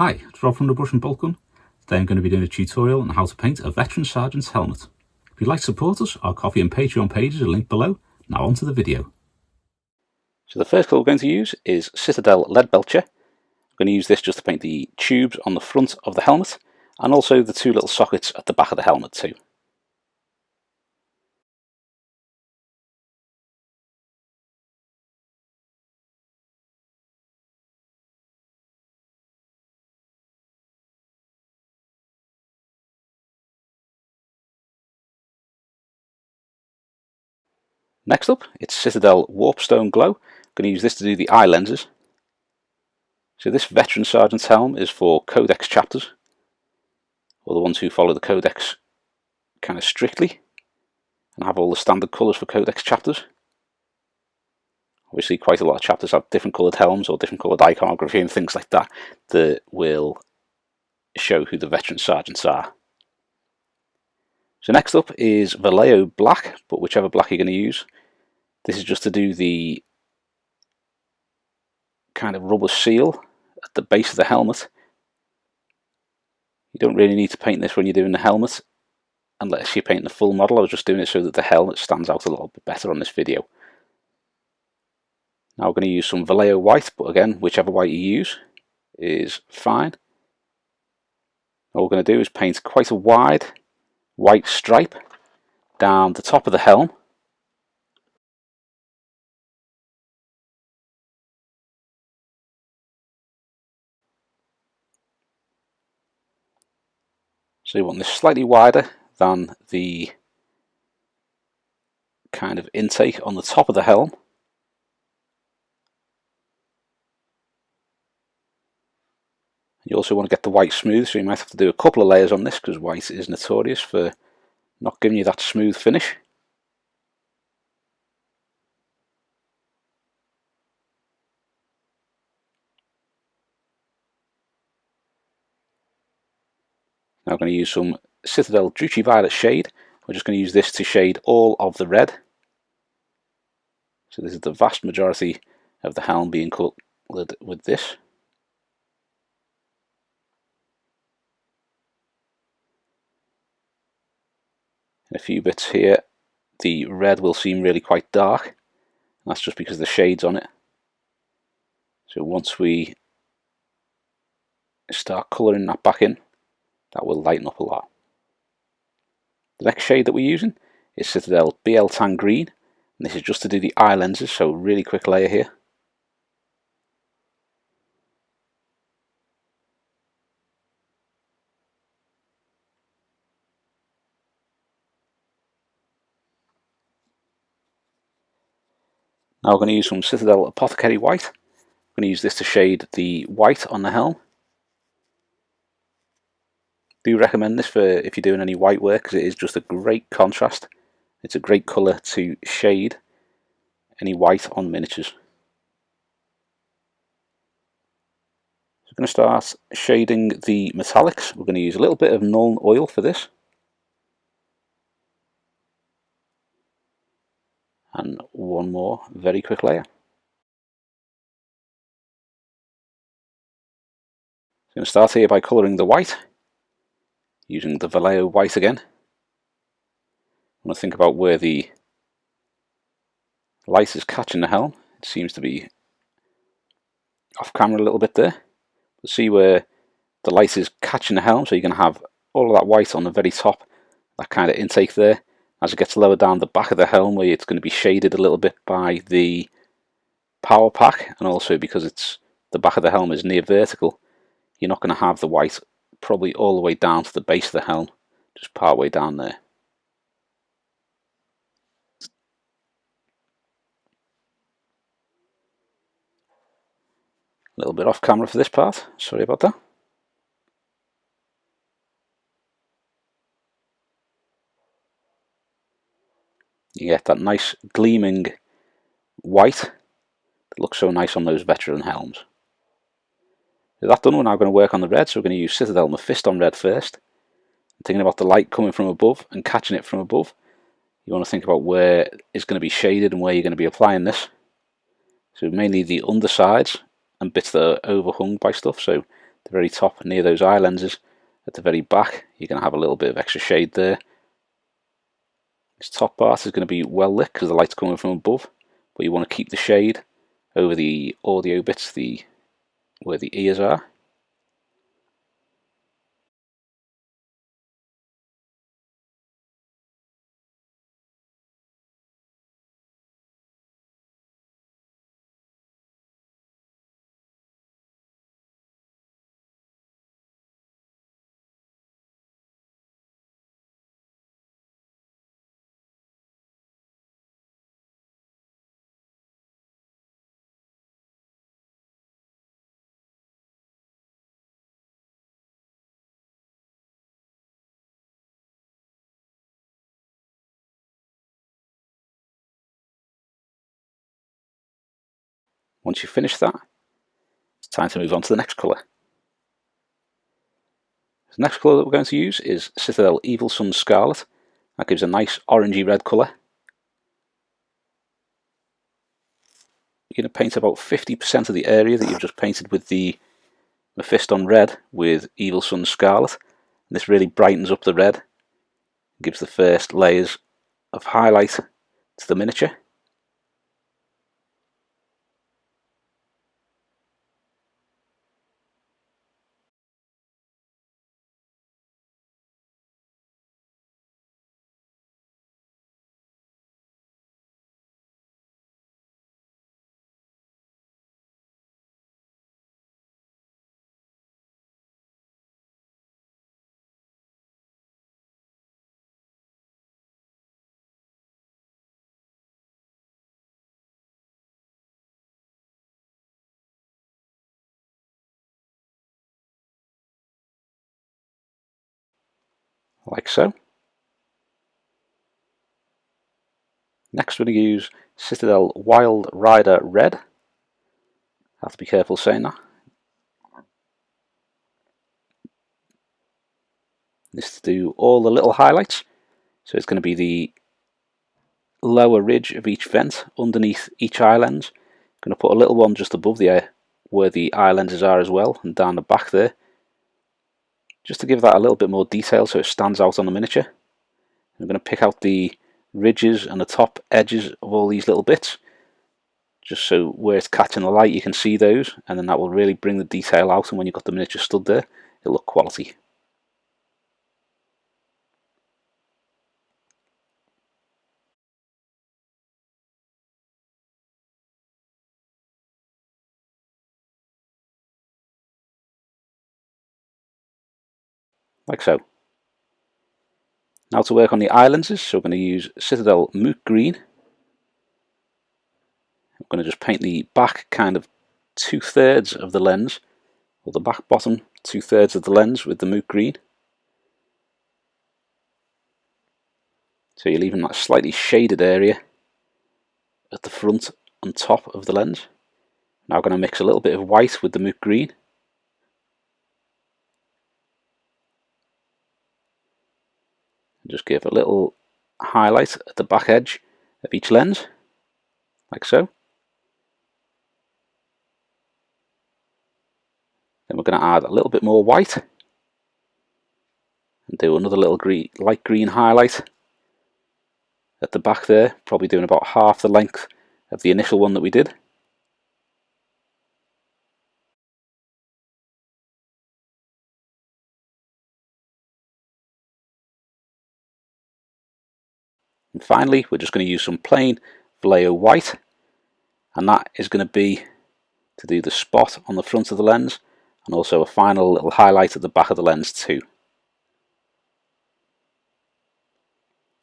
Hi, it's Rob from the Brush and Boltgun. Today I'm going to be doing a tutorial on how to paint a veteran sergeant's helmet. If you'd like to support us, our Ko-fi and Patreon pages are linked below. Now on to the video. So the first colour we're going to use is Citadel Leadbelcher. I'm going to use this just to paint the tubes on the front of the helmet and also the two little sockets at the back of the helmet too. Next up, it's Citadel Warpstone Glow. I'm going to use this to do the eye lenses. So this veteran sergeant's helm is for Codex Chapters, or the ones who follow the Codex kind of strictly and have all the standard colours for Codex Chapters. Obviously quite a lot of chapters have different coloured helms or different coloured iconography and things like that that will show who the veteran sergeants are. So next up is Vallejo Black, but whichever black you're going to use. This is just to do the kind of rubber seal at the base of the helmet. You don't really need to paint this when you're doing the helmet unless you're painting the full model. I was just doing it so that the helmet stands out a little bit better on this video. Now we're going to use some Vallejo White, but again, whichever white you use is fine. All we're going to do is paint quite a wide white stripe down the top of the helm. So you want this slightly wider than the kind of intake on the top of the helm. You also want to get the white smooth, so you might have to do a couple of layers on this because white is notorious for not giving you that smooth finish. Now I'm going to use some Citadel Druchii Violet shade. We're just going to use this to shade all of the red. So this is the vast majority of the helm being coloured with this. In a few bits here, the red will seem really quite dark. And that's just because the shade's on it. So once we start colouring that back in, that will lighten up a lot. The next shade that we're using is Citadel Biel-Tan Green, and this is just to do the eye lenses, so really quick layer here. Now we're going to use some Citadel Apothecary White. I'm going to use this to shade the white on the helm. Do recommend this for if you're doing any white work because it is just a great contrast. It's a great colour to shade any white on miniatures. So we're going to start shading the metallics. We're going to use a little bit of Nuln Oil for this. And one more very quick layer. So I'm going to start here by colouring the white, using the Vallejo White again. I want to think about where the light is catching the helm. It seems to be off camera a little bit there. But see where the light is catching the helm, so you're going to have all of that white on the very top, that kind of intake there. As it gets lower down the back of the helm, where it's going to be shaded a little bit by the power pack, and also because it's the back of the helm is near vertical, you're not going to have the white probably all the way down to the base of the helm, just part way down there. A little bit off camera for this part, sorry about that. You get that nice gleaming white that looks so nice on those veteran helms. With that done, we're now going to work on the red, so we're going to use Citadel Mephiston Red first. Thinking about the light coming from above and catching it from above, you want to think about where it's going to be shaded and where you're going to be applying this. So mainly the undersides and bits that are overhung by stuff, so the very top near those eye lenses at the very back, you're going to have a little bit of extra shade there. This top part is going to be well lit because the light's coming from above, but you want to keep the shade over the audio bits, where the ears are. Once you've finished that, it's time to move on to the next colour. The next colour that we're going to use is Citadel Evil Sunz Scarlet. That gives a nice orangey red colour. You're going to paint about 50% of the area that you've just painted with the Mephiston Red with Evil Sunz Scarlet. And this really brightens up the red, gives the first layers of highlight to the miniature. Like so. Next we're going to use Citadel Wild Rider Red. I have to be careful saying that. This to do all the little highlights. So it's going to be the lower ridge of each vent underneath each eye lens. I'm going to put a little one just above the where the eye lenses are as well, and down the back there, just to give that a little bit more detail so it stands out on the miniature. I'm going to pick out the ridges and the top edges of all these little bits, just so where it's catching the light you can see those, and then that will really bring the detail out, and when you've got the miniature stood there, it'll look quality. Like so. Now to work on the eye lenses, so we're going to use Citadel Moot Green. I'm going to just paint the back kind of 2/3 of the lens, or the back bottom 2/3 of the lens with the Moot Green. So you're leaving that slightly shaded area at the front and top of the lens. Now I'm going to mix a little bit of white with the Moot Green. And just give a little highlight at the back edge of each lens, like so. Then we're going to add a little bit more white and do another little light green highlight at the back there, probably doing about half the length of the initial one that we did. And finally, we're just going to use some plain Vallejo White, and that is going to be to do the spot on the front of the lens, and also a final little highlight at the back of the lens too.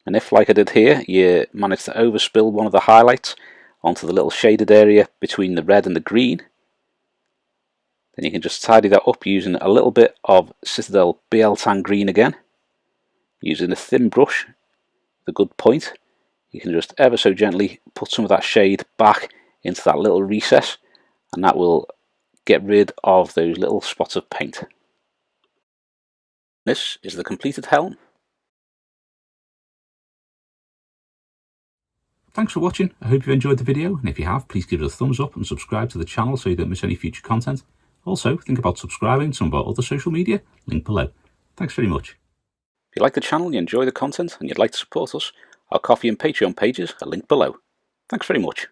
And if, like I did here, you manage to overspill one of the highlights onto the little shaded area between the red and the green, then you can just tidy that up using a little bit of Citadel Biel-Tan green again. Using a thin brush, the good point, you can just ever so gently put some of that shade back into that little recess, and that will get rid of those little spots of paint. This is the completed helm. Thanks for watching. I hope you enjoyed the video, and if you have, please give it a thumbs up and subscribe to the channel so you don't miss any future content. Also, think about subscribing to some of our other social media, link below. Thanks very much. If you like the channel and you enjoy the content and you'd like to support us, our Ko-fi and Patreon pages are linked below. Thanks very much.